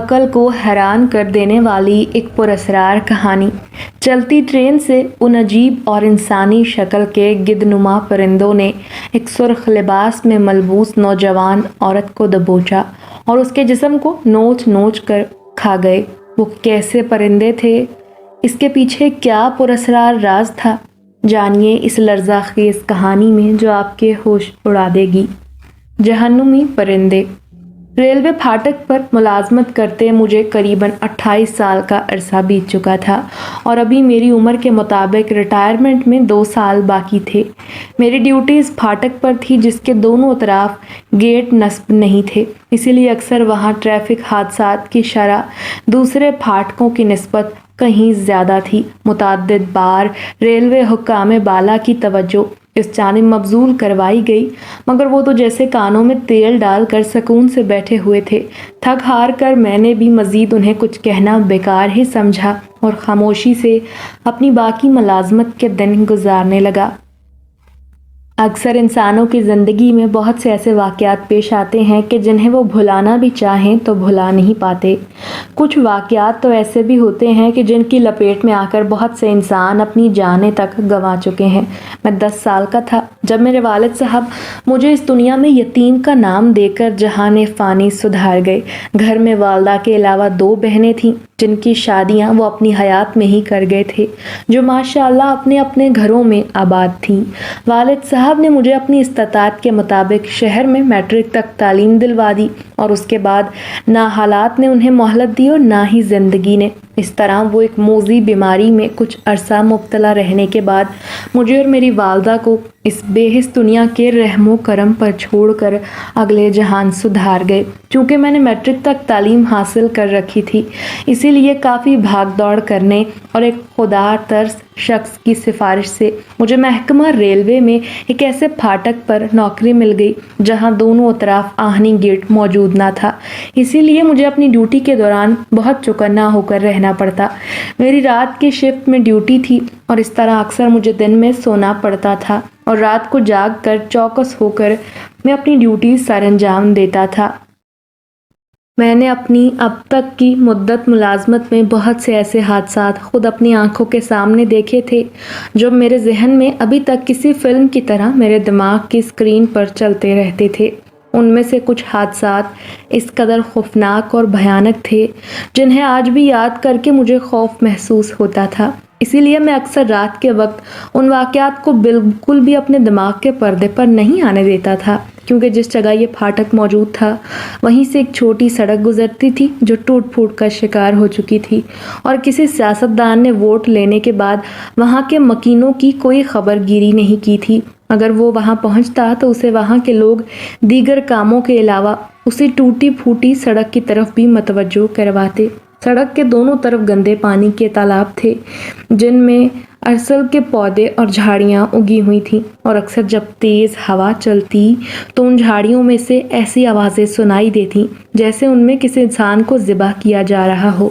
عقل کو حیران کر دینے والی ایک پراسرار کہانی۔ چلتی ٹرین سے ان عجیب اور انسانی شکل کے گدنما پرندوں نے ایک سرخ لباس میں ملبوس نوجوان عورت کو دبوچا اور اس کے جسم کو نوچ نوچ کر کھا گئے۔ وہ کیسے پرندے تھے؟ اس کے پیچھے کیا پراسرار راز تھا؟ جانیے اس لرزہ خیز کہانی میں جو آپ کے ہوش اڑا دے گی۔ جہنمی پرندے۔ ریلوے پھاٹک پر ملازمت کرتے مجھے قریباً 28 سال کا عرصہ بیت چکا تھا اور ابھی میری عمر کے مطابق ریٹائرمنٹ میں 2 سال باقی تھے۔ میری ڈیوٹی اس پھاٹک پر تھی جس کے دونوں اطراف گیٹ نصب نہیں تھے، اسی لیے اکثر وہاں ٹریفک حادثات کی شرح دوسرے پھاٹکوں کی نسبت کہیں زیادہ تھی۔ متعدد بار ریلوے حکام بالا کی توجہ اس جانب مبذول کروائی گئی، مگر وہ تو جیسے کانوں میں تیل ڈال کر سکون سے بیٹھے ہوئے تھے۔ تھک ہار کر میں نے بھی مزید انہیں کچھ کہنا بیکار ہی سمجھا اور خاموشی سے اپنی باقی ملازمت کے دن گزارنے لگا۔ اکثر انسانوں کی زندگی میں بہت سے ایسے واقعات پیش آتے ہیں کہ جنہیں وہ بھلانا بھی چاہیں تو بھلا نہیں پاتے۔ کچھ واقعات تو ایسے بھی ہوتے ہیں کہ جن کی لپیٹ میں آ کر بہت سے انسان اپنی جانیں تک گنوا چکے ہیں۔ میں 10 سال کا تھا جب میرے والد صاحب مجھے اس دنیا میں یتیم کا نام دے کر جہان فانی سدھار گئے۔ گھر میں والدہ کے علاوہ 2 بہنیں تھیں جن کی شادیاں وہ اپنی حیات میں ہی کر گئے تھے، جو ماشاءاللہ اپنے اپنے گھروں میں آباد تھیں۔ والد صاحب نے مجھے اپنی استطاعت کے مطابق شہر میں میٹرک تک تعلیم دلوا دی اور اس کے بعد نہ حالات نے انہیں مہلت دی اور نہ ہی زندگی نے۔ اس طرح وہ ایک موذی بیماری میں کچھ عرصہ مبتلا رہنے کے بعد مجھے اور میری والدہ کو اس بے حس دنیا کے رحم و کرم پر چھوڑ کر اگلے جہان سدھار گئے۔ چونکہ میں نے میٹرک تک تعلیم حاصل کر رکھی تھی، اسی لیے کافی بھاگ دوڑ کرنے اور ایک خدا ترس شخص کی سفارش سے مجھے محکمہ ریلوے میں ایک ایسے پھاٹک پر نوکری مل گئی جہاں دونوں اطراف آہنی گیٹ موجود نہ تھا، اسی لیے مجھے اپنی ڈیوٹی کے دوران بہت چوکنا ہو کر رہنا پڑتا۔ میری رات کی شفٹ میں ڈیوٹی تھی اور اس طرح اکثر مجھے دن میں سونا پڑتا تھا اور رات کو جاگ کر چوکس ہو کر میں اپنی ڈیوٹی سر انجام دیتا تھا۔ میں نے اپنی اب تک کی مدت ملازمت میں بہت سے ایسے حادثات خود اپنی آنکھوں کے سامنے دیکھے تھے جو میرے ذہن میں ابھی تک کسی فلم کی طرح میرے دماغ کی اسکرین پر چلتے رہتے تھے۔ ان میں سے کچھ حادثات اس قدر خوفناک اور بھیانک تھے جنہیں آج بھی یاد کر کے مجھے خوف محسوس ہوتا تھا۔ اسی لیے میں اکثر رات کے وقت ان واقعات کو بالکل بھی اپنے دماغ کے پردے پر نہیں آنے دیتا تھا، کیونکہ جس جگہ یہ پھاٹک موجود تھا وہیں سے ایک چھوٹی سڑک گزرتی تھی جو ٹوٹ پھوٹ کا شکار ہو چکی تھی اور کسی سیاستدان نے ووٹ لینے کے بعد وہاں کے مکینوں کی کوئی خبر گیری نہیں کی تھی۔ اگر وہ وہاں پہنچتا تو اسے وہاں کے لوگ دیگر کاموں کے علاوہ اسی ٹوٹی پھوٹی سڑک کی طرف بھی متوجہ کرواتے۔ سڑک کے دونوں طرف گندے پانی کے تالاب تھے جن میں ارسل کے پودے اور جھاڑیاں اگی ہوئی تھیں، اور اکثر جب تیز ہوا چلتی تو ان جھاڑیوں میں سے ایسی آوازیں سنائی دیتی جیسے ان میں کسی انسان کو ذبح کیا جا رہا ہو۔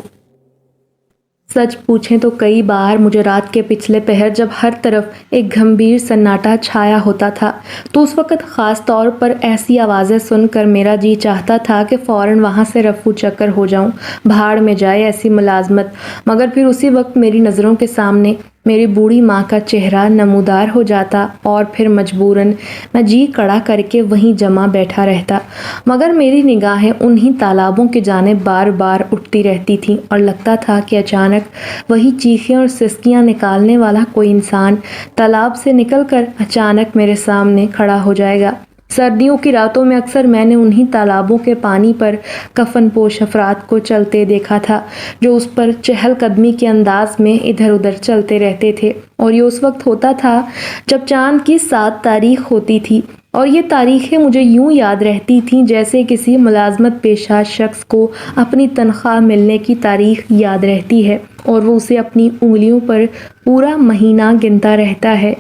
سچ پوچھیں تو کئی بار مجھے رات کے پچھلے پہر جب ہر طرف ایک گھمبیر سناٹا چھایا ہوتا تھا تو اس وقت خاص طور پر ایسی آوازیں سن کر میرا جی چاہتا تھا کہ فوراً وہاں سے رفو چکر ہو جاؤں، بھاڑ میں جائے ایسی ملازمت۔ مگر پھر اسی وقت میری نظروں کے سامنے میری بوڑھی ماں کا چہرہ نمودار ہو جاتا اور پھر مجبوراً میں جی کڑا کر کے وہیں جمع بیٹھا رہتا، مگر میری نگاہیں انہی تالابوں کی جانب بار بار اٹھتی رہتی تھیں اور لگتا تھا کہ اچانک وہی چیخیں اور سسکیاں نکالنے والا کوئی انسان تالاب سے نکل کر اچانک میرے سامنے کھڑا ہو جائے گا۔ سردیوں کی راتوں میں اکثر میں نے انہی تالابوں کے پانی پر کفن پوش افراد کو چلتے دیکھا تھا جو اس پر چہل قدمی کے انداز میں ادھر ادھر چلتے رہتے تھے، اور یہ اس وقت ہوتا تھا جب چاند کی 7 تاریخ ہوتی تھی، اور یہ تاریخیں مجھے یوں یاد رہتی تھیں جیسے کسی ملازمت پیشہ شخص کو اپنی تنخواہ ملنے کی تاریخ یاد رہتی ہے اور وہ اسے اپنی انگلیوں پر پورا مہینہ گنتا رہتا ہے۔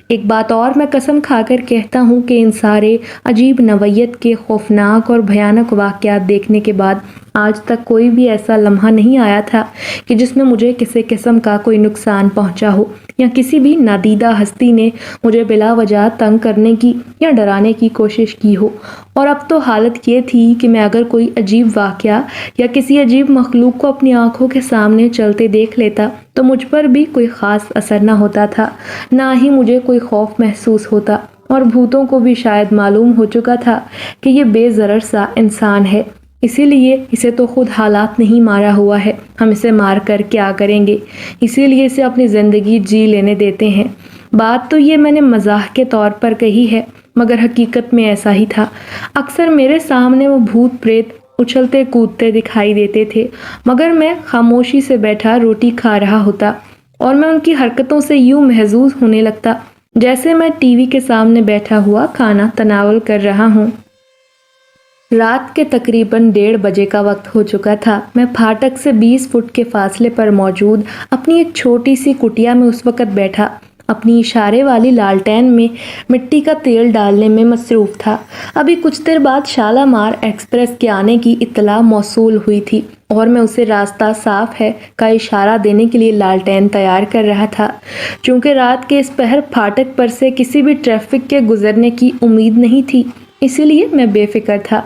ایک بات اور میں قسم کھا کر کہتا ہوں کہ ان سارے عجیب نوعیت کے خوفناک اور بھیانک واقعات دیکھنے کے بعد آج تک کوئی بھی ایسا لمحہ نہیں آیا تھا کہ جس میں مجھے کسی قسم کا کوئی نقصان پہنچا ہو یا کسی بھی نادیدہ ہستی نے مجھے بلا وجہ تنگ کرنے کی یا ڈرانے کی کوشش کی ہو۔ اور اب تو حالت یہ تھی کہ میں اگر کوئی عجیب واقعہ یا کسی عجیب مخلوق کو اپنی آنکھوں کے سامنے چلتے دیکھ لیتا تو مجھ پر بھی کوئی خاص اثر نہ ہوتا تھا، نہ ہی مجھے کوئی خوف محسوس ہوتا، اور بھوتوں کو بھی شاید معلوم ہو چکا تھا کہ یہ بے ضرر سا انسان ہے، اسی لیے اسے تو خود حالات نہیں مارا ہوا ہے، ہم اسے مار کر کیا کریں گے، اسی لیے اسے اپنی زندگی جی لینے دیتے ہیں۔ بات تو یہ میں نے مزاح کے طور پر کہی ہے، مگر حقیقت میں ایسا ہی تھا۔ اکثر میرے سامنے وہ بھوت پریت اچھلتے کودتے دکھائی دیتے تھے، مگر میں خاموشی سے بیٹھا روٹی کھا رہا ہوتا اور میں ان کی حرکتوں سے یوں محظوظ ہونے لگتا جیسے میں ٹی وی کے سامنے بیٹھا ہوا کھانا تناول کر رہا ہوں۔ رات کے تقریباً 1:30 بجے کا وقت ہو چکا تھا۔ میں پھاٹک سے 20 فٹ کے فاصلے پر موجود اپنی ایک چھوٹی سی کٹیا میں اس وقت بیٹھا اپنی اشارے والی لالٹین میں مٹی کا تیل ڈالنے میں مصروف تھا۔ ابھی کچھ دیر بعد شالامار ایکسپریس کے آنے کی اطلاع موصول ہوئی تھی اور میں اسے راستہ صاف ہے کا اشارہ دینے کے لیے لالٹین تیار کر رہا تھا۔ چونکہ رات کے اس پہر پھاٹک پر سے کسی بھی ٹریفک کے گزرنے کی امید نہیں تھی، اسی لیے میں بے فکر تھا۔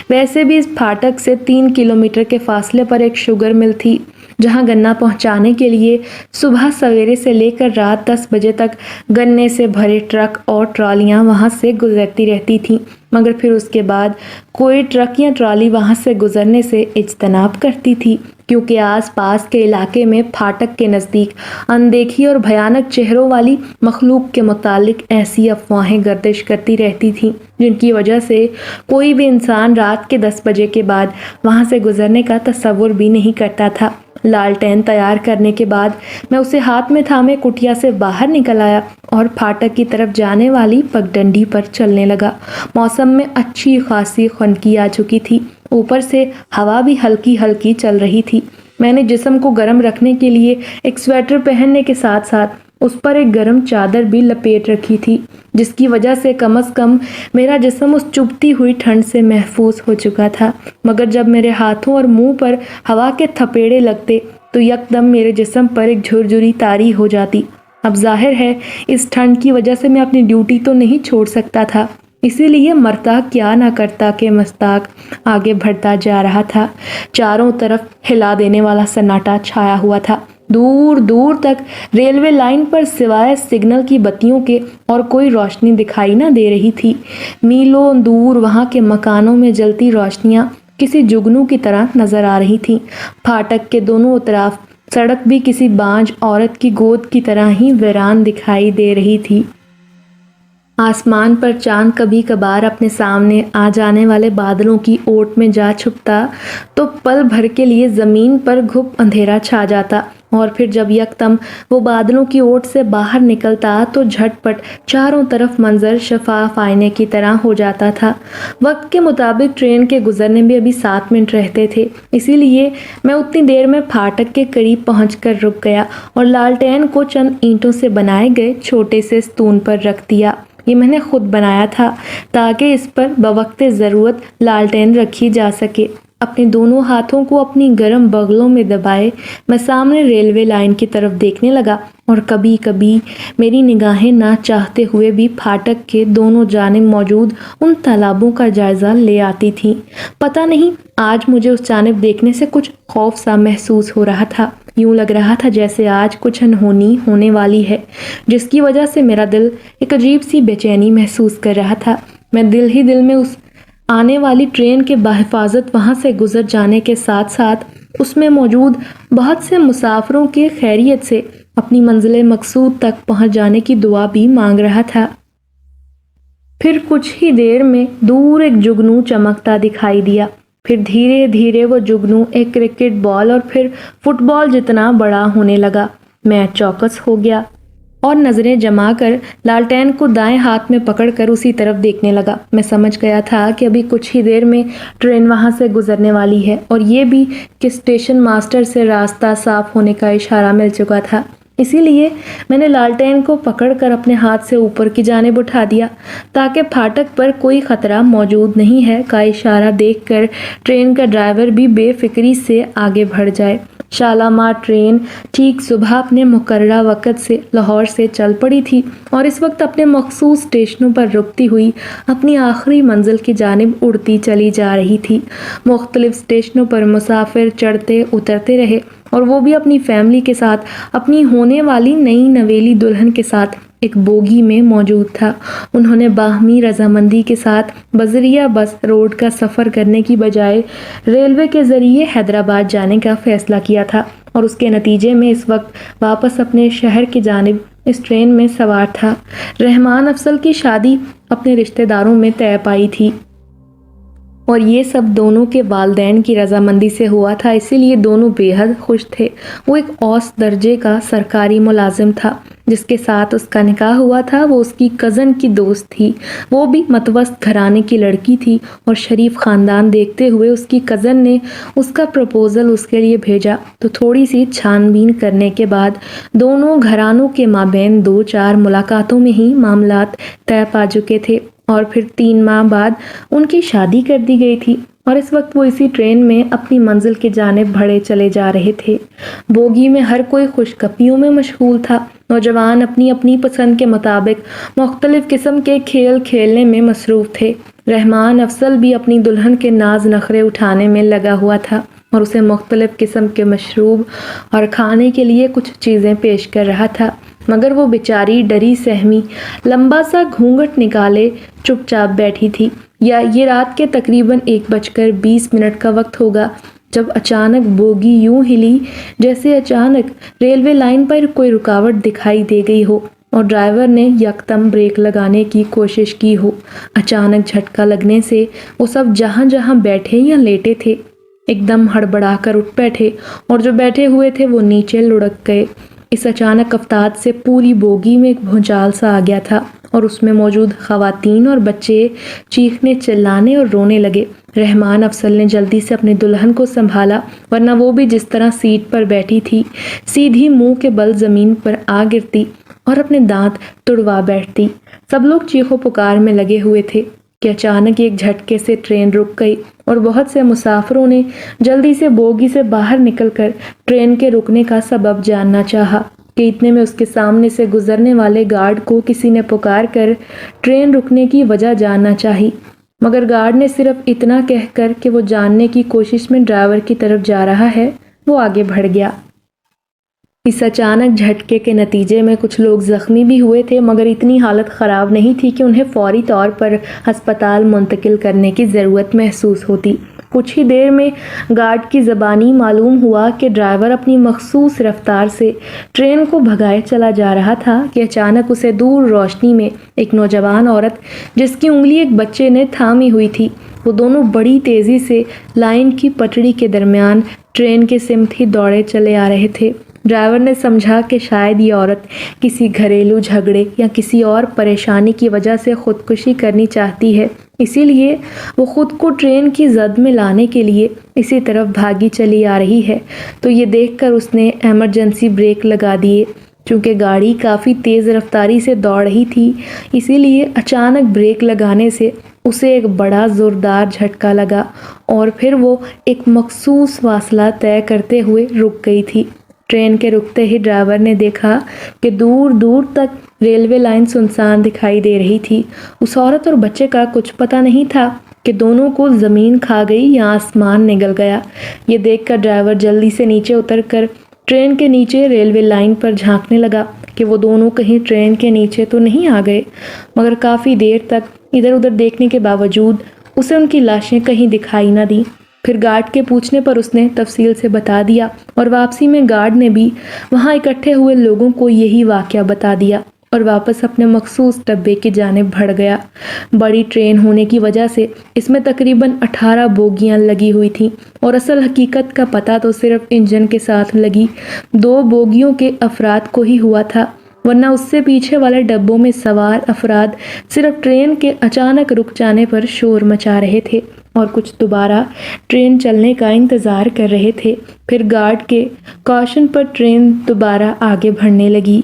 ویسے بھی اس پھاٹک سے 3 کلومیٹر کے فاصلے پر ایک شوگر مل تھی جہاں گنا پہنچانے کے لیے صبح سویرے سے لے کر رات 10 بجے تک گنے سے بھرے ٹرک اور ٹرالیاں وہاں سے گزرتی رہتی تھیں، مگر پھر اس کے بعد کوئی ٹرک یا ٹرالی وہاں سے گزرنے سے اجتناب کرتی تھی، کیونکہ آس پاس کے علاقے میں پھاٹک کے نزدیک اندیکھی اور بھیانک چہروں والی مخلوق کے متعلق ایسی افواہیں گردش کرتی رہتی تھیں جن کی وجہ سے کوئی بھی انسان رات کے 10 بجے کے بعد وہاں سے گزرنے کا تصور بھی نہیں کرتا تھا۔ لالٹین تیار کرنے کے بعد میں اسے ہاتھ میں تھامے کٹیا سے باہر نکل آیا اور پھاٹک کی طرف جانے والی پگڈنڈی پر چلنے لگا۔ موسم میں اچھی خاصی خنکی آ چکی تھی، اوپر سے ہوا بھی ہلکی ہلکی چل رہی تھی۔ میں نے جسم کو گرم رکھنے کے لیے ایک سویٹر پہننے کے ساتھ ساتھ اس پر ایک گرم چادر بھی لپیٹ رکھی تھی، جس کی وجہ سے کم از کم میرا جسم اس چبھتی ہوئی ٹھنڈ سے محفوظ ہو چکا تھا۔ مگر جب میرے ہاتھوں اور منہ پر ہوا کے تھپیڑے لگتے تو یکدم میرے جسم پر ایک جھرجھری طاری ہو جاتی۔ اب ظاہر ہے اس ٹھنڈ کی وجہ سے میں اپنی ڈیوٹی تو نہیں چھوڑ سکتا تھا، اسی لیے مرتا کیا نہ کرتا کہ مستاق آگے بڑھتا جا رہا تھا۔ چاروں طرف ہلا دینے والا سناٹا چھایا ہوا تھا۔ دور دور تک ریلوے لائن پر سوائے سگنل کی بتیوں کے اور کوئی روشنی دکھائی نہ دے رہی تھی۔ میلوں دور وہاں کے مکانوں میں جلتی روشنیاں کسی جگنو کی طرح نظر آ رہی تھیں۔ پھاٹک کے دونوں اطراف سڑک بھی کسی بانجھ عورت کی گود کی طرح ہی ویران دکھائی دے رہی تھی۔ آسمان پر چاند کبھی کبھار اپنے سامنے آ جانے والے بادلوں کی اوٹ میں جا چھپتا تو پل بھر کے لیے زمین پر گھپ اندھیرا چھا جاتا، اور پھر جب یکدم وہ بادلوں کی اوٹ سے باہر نکلتا تو جھٹ پٹ چاروں طرف منظر شفاف آئینے کی طرح ہو جاتا تھا۔ وقت کے مطابق ٹرین کے گزرنے میں ابھی 7 منٹ رہتے تھے، اسی لیے میں اتنی دیر میں پھاٹک کے قریب پہنچ کر رک گیا اور لالٹین کو چند اینٹوں سے بنائے گئے چھوٹے سے ستون پر رکھ دیا۔ یہ میں نے خود بنایا تھا تاکہ اس پر بوقت ضرورت لالٹین رکھی جا سکے۔ اپنے دونوں ہاتھوں کو اپنی گرم بغلوں میں دبائے میں سامنے ریلوے لائن کی طرف دیکھنے لگا، اور کبھی کبھی میری نگاہیں نہ چاہتے ہوئے بھی پھاٹک کے دونوں جانب موجود ان تالابوں کا جائزہ لے آتی تھیں۔ پتہ نہیں آج مجھے اس جانب دیکھنے سے کچھ خوف سا محسوس ہو رہا تھا، یوں لگ رہا تھا جیسے آج کچھ انہونی ہونے والی ہے، جس کی وجہ سے میرا دل ایک عجیب سی بے چینی محسوس کر رہا تھا۔ میں دل ہی دل میں اس آنے والی ٹرین کے بحفاظت وہاں سے گزر جانے کے ساتھ ساتھ اس میں موجود بہت سے مسافروں کے خیریت سے اپنی منزل مقصود تک پہنچ جانے کی دعا بھی مانگ رہا تھا۔ پھر کچھ ہی دیر میں دور ایک جگنو چمکتا دکھائی دیا، پھر دھیرے دھیرے وہ جگنو ایک کرکٹ بال اور پھر فٹ بال جتنا بڑا ہونے لگا۔ میں چوکس ہو گیا اور نظریں جما کر لالٹین کو دائیں ہاتھ میں پکڑ کر اسی طرف دیکھنے لگا۔ میں سمجھ گیا تھا کہ ابھی کچھ ہی دیر میں ٹرین وہاں سے گزرنے والی ہے، اور یہ بھی کہ اسٹیشن ماسٹر سے راستہ صاف ہونے کا اشارہ مل چکا تھا۔ اسی لیے میں نے لالٹین کو پکڑ کر اپنے ہاتھ سے اوپر کی جانب اٹھا دیا تاکہ پھاٹک پر کوئی خطرہ موجود نہیں ہے کا اشارہ دیکھ کر ٹرین کا ڈرائیور بھی بے فکری سے آگے بڑھ جائے۔ شالامار ٹرین ٹھیک صبح اپنے مقررہ وقت سے لاہور سے چل پڑی تھی اور اس وقت اپنے مخصوص اسٹیشنوں پر رکتی ہوئی اپنی آخری منزل کی جانب اڑتی چلی جا رہی تھی۔ مختلف اسٹیشنوں پر مسافر چڑھتے اترتے رہے اور وہ بھی اپنی فیملی کے ساتھ اپنی ہونے والی نئی نویلی دلہن کے ساتھ ایک بوگی میں موجود تھا۔ انہوں نے باہمی رضامندی کے ساتھ بذریعہ بس روڈ کا سفر کرنے کی بجائے ریلوے کے ذریعے حیدرآباد جانے کا فیصلہ کیا تھا اور اس کے نتیجے میں اس وقت واپس اپنے شہر کی جانب اس ٹرین میں سوار تھا۔ رحمان افضل کی شادی اپنے رشتہ داروں میں طے پائی تھی اور یہ سب دونوں کے والدین کی رضامندی سے ہوا تھا، اسی لیے دونوں بے حد خوش تھے۔ وہ ایک اوسط درجے کا سرکاری ملازم تھا جس کے ساتھ اس کا نکاح ہوا تھا، وہ اس کی کزن کی دوست تھی۔ وہ بھی متوسط گھرانے کی لڑکی تھی اور شریف خاندان دیکھتے ہوئے اس کی کزن نے اس کا پروپوزل اس کے لیے بھیجا تو تھوڑی سی چھان بین کرنے کے بعد دونوں گھرانوں کے مابین 2-4 ملاقاتوں میں ہی معاملات طے پا چکے تھے اور پھر 3 ماہ بعد ان کی شادی کر دی گئی تھی اور اس وقت وہ اسی ٹرین میں اپنی منزل کی جانب بڑھے چلے جا رہے تھے۔ بوگی میں ہر کوئی خوش گپیوں میں مشغول تھا۔ نوجوان اپنی اپنی پسند کے مطابق مختلف قسم کے کھیل کھیلنے میں مصروف تھے۔ رحمان افضل بھی اپنی دلہن کے ناز نخرے اٹھانے میں لگا ہوا تھا اور اسے مختلف قسم کے مشروب اور کھانے کے لیے کچھ چیزیں پیش کر رہا تھا، مگر وہ بیچاری ڈری سہمی لمبا سا گھونگھٹ نکالے چپ چاپ بیٹھی تھی۔ یا یہ رات کے تقریباً 1:20 کا وقت ہوگا جب اچانک بوگی یوں ہلی جیسے اچانک ریلوے لائن پر کوئی رکاوٹ دکھائی دے گئی ہو اور ڈرائیور نے یکدم بریک لگانے کی کوشش کی ہو۔ اچانک جھٹکا لگنے سے وہ سب جہاں جہاں بیٹھے یا لیٹے تھے ایک دم ہڑبڑا کر اٹھ بیٹھے اور جو بیٹھے ہوئے تھے وہ نیچے لڑک گئے۔ اس اچانک افتاد سے پوری بوگی میں ایک بھونچال سا آ گیا تھا اور اس میں موجود خواتین اور بچے چیخنے چلانے اور رونے لگے۔ رحمان افضل نے جلدی سے اپنے دلہن کو سنبھالا ورنہ وہ بھی جس طرح سیٹ پر بیٹھی تھی سیدھی منہ کے بل زمین پر آ گرتی اور اپنے دانت تڑوا بیٹھتی۔ سب لوگ چیخو پکار میں لگے ہوئے تھے کہ اچانک ایک جھٹکے سے ٹرین رک گئی اور بہت سے مسافروں نے جلدی سے بوگی سے باہر نکل کر ٹرین کے رکنے کا سبب جاننا چاہا کہ اتنے میں اس کے سامنے سے گزرنے والے گارڈ کو کسی نے پکار کر ٹرین رکنے کی وجہ جاننا چاہی، مگر گارڈ نے صرف اتنا کہہ کر کہ وہ جاننے کی کوشش میں ڈرائیور کی طرف جا رہا ہے وہ آگے بڑھ گیا۔ اس اچانک جھٹکے کے نتیجے میں کچھ لوگ زخمی بھی ہوئے تھے مگر اتنی حالت خراب نہیں تھی کہ انہیں فوری طور پر ہسپتال منتقل کرنے کی ضرورت محسوس ہوتی۔ کچھ ہی دیر میں گارڈ کی زبانی معلوم ہوا کہ ڈرائیور اپنی مخصوص رفتار سے ٹرین کو بھگائے چلا جا رہا تھا کہ اچانک اسے دور روشنی میں ایک نوجوان عورت جس کی انگلی ایک بچے نے تھامی ہوئی تھی، وہ دونوں بڑی تیزی سے لائن کی پٹڑی کے درمیان ٹرین کے سمت ہی دوڑے چلے آ رہے تھے۔ ڈرائیور نے سمجھا کہ شاید یہ عورت کسی گھریلو جھگڑے یا کسی اور پریشانی کی وجہ سے خودکشی کرنی چاہتی ہے، اسی لیے وہ خود کو ٹرین کی زد میں لانے کے لیے اسی طرف بھاگی چلی آ رہی ہے، تو یہ دیکھ کر اس نے ایمرجنسی بریک لگا دیے۔ چونکہ گاڑی کافی تیز رفتاری سے دوڑ رہی تھی اسی لیے اچانک بریک لگانے سے اسے ایک بڑا زوردار جھٹکا لگا اور پھر وہ ایک مخصوص فاصلہ طے کرتے ہوئے رک گئی تھی۔ ٹرین کے رکتے ہی ڈرائیور نے دیکھا کہ دور دور تک ریلوے لائن سنسان دکھائی دے رہی تھی۔ اس عورت اور بچے کا کچھ پتہ نہیں تھا کہ دونوں کو زمین کھا گئی یا آسمان نگل گیا۔ یہ دیکھ کر ڈرائیور جلدی سے نیچے اتر کر ٹرین کے نیچے ریلوے لائن پر جھانکنے لگا کہ وہ دونوں کہیں ٹرین کے نیچے تو نہیں آ گئے، مگر کافی دیر تک ادھر ادھر دیکھنے کے باوجود اسے ان کی لاشیں کہیں دکھائی نہ دیں۔ پھر گارڈ کے پوچھنے پر اس نے تفصیل سے بتا دیا اور واپسی میں گارڈ نے بھی وہاں اکٹھے ہوئے لوگوں کو یہی واقعہ بتا دیا اور واپس اپنے مخصوص ڈبے کی جانب بڑھ گیا۔ بڑی ٹرین ہونے کی وجہ سے اس میں تقریباً 18 بوگیاں لگی ہوئی تھیں اور اصل حقیقت کا پتہ تو صرف انجن کے ساتھ لگی 2 بوگیوں کے افراد کو ہی ہوا تھا۔ ورنہ اس سے پیچھے والے ڈبوں میں سوار افراد صرف ٹرین کے اچانک رک جانے پر شور مچا رہے تھے اور کچھ دوبارہ ٹرین چلنے کا انتظار کر رہے تھے۔ پھر گارڈ کے کاشن پر ٹرین دوبارہ آگے بڑھنے لگی۔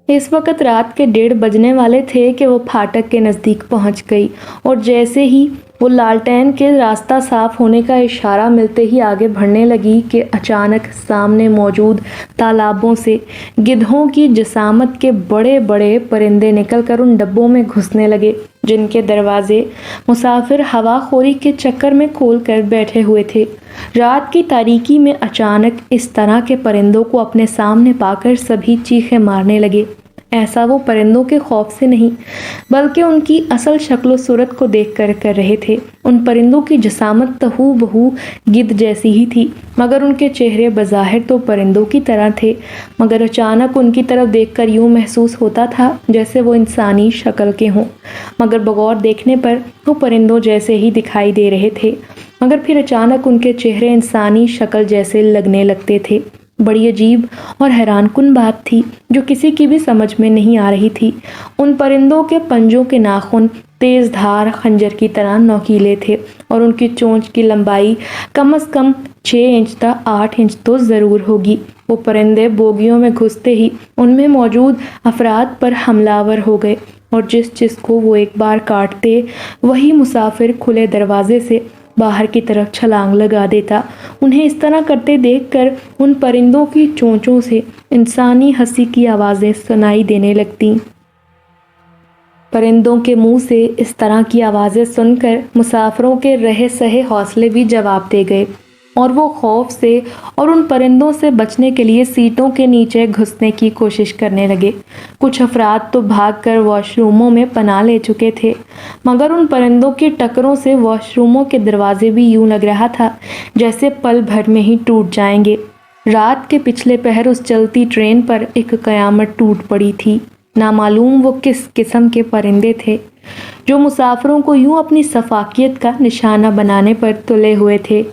اس وقت رات کے 1:30 بجنے والے تھے کہ وہ پھاٹک کے نزدیک پہنچ گئی اور جیسے ہی وہ لالٹین کے راستہ صاف ہونے کا اشارہ ملتے ہی آگے بڑھنے لگی کہ اچانک سامنے موجود تالابوں سے گدھوں کی جسامت کے بڑے بڑے پرندے نکل کر ان ڈبوں میں گھسنے لگے جن کے دروازے مسافر ہوا خوری کے چکر میں کھول کر بیٹھے ہوئے تھے۔ رات کی تاریکی میں اچانک اس طرح کے پرندوں کو اپنے سامنے پا کر سبھی چیخیں مارنے لگے۔ ایسا وہ پرندوں کے خوف سے نہیں بلکہ ان کی اصل شکل و صورت کو دیکھ کر کر رہے تھے۔ ان پرندوں کی جسامت ہو بہو گدھ جیسی ہی تھی مگر ان کے چہرے بظاہر تو پرندوں کی طرح تھے، مگر اچانک ان کی طرف دیکھ کر یوں محسوس ہوتا تھا جیسے وہ انسانی شکل کے ہوں، مگر بغور دیکھنے پر وہ پرندوں جیسے ہی دکھائی دے رہے تھے، مگر پھر اچانک ان کے چہرے انسانی شکل جیسے لگنے لگتے تھے۔ بڑی عجیب اور حیران کن بات تھی جو کسی کی بھی سمجھ میں نہیں آ رہی تھی۔ ان پرندوں کے پنجوں کے ناخن تیز دھار خنجر کی طرح نوکیلے تھے اور ان کی چونچ کی لمبائی کم از کم 6 انچ تا 8 انچ تو ضرور ہوگی۔ وہ پرندے بوگیوں میں گھستے ہی ان میں موجود افراد پر حملہ آور ہو گئے اور جس کو وہ ایک بار کاٹتے وہی مسافر کھلے دروازے سے باہر کی طرف چھلانگ لگا دیتا۔ انہیں اس طرح کرتے دیکھ کر ان پرندوں کی چونچوں سے انسانی ہنسی کی آوازیں سنائی دینے لگتیں۔ پرندوں کے منہ سے اس طرح کی آوازیں سن کر مسافروں کے رہے سہے حوصلے بھی جواب دے گئے اور وہ خوف سے اور ان پرندوں سے بچنے کے لیے سیٹوں کے نیچے گھسنے کی کوشش کرنے لگے۔ کچھ افراد تو بھاگ کر واش روموں میں پناہ لے چکے تھے مگر ان پرندوں کی ٹکروں سے واش روموں کے دروازے بھی یوں لگ رہا تھا جیسے پل بھر میں ہی ٹوٹ جائیں گے۔ رات کے پچھلے پہر اس چلتی ٹرین پر ایک قیامت ٹوٹ پڑی تھی۔ نامعلوم وہ کس قسم کے پرندے تھے جو مسافروں کو یوں اپنی سفاکیت کا نشانہ بنانے پر تلے ہوئے تھے۔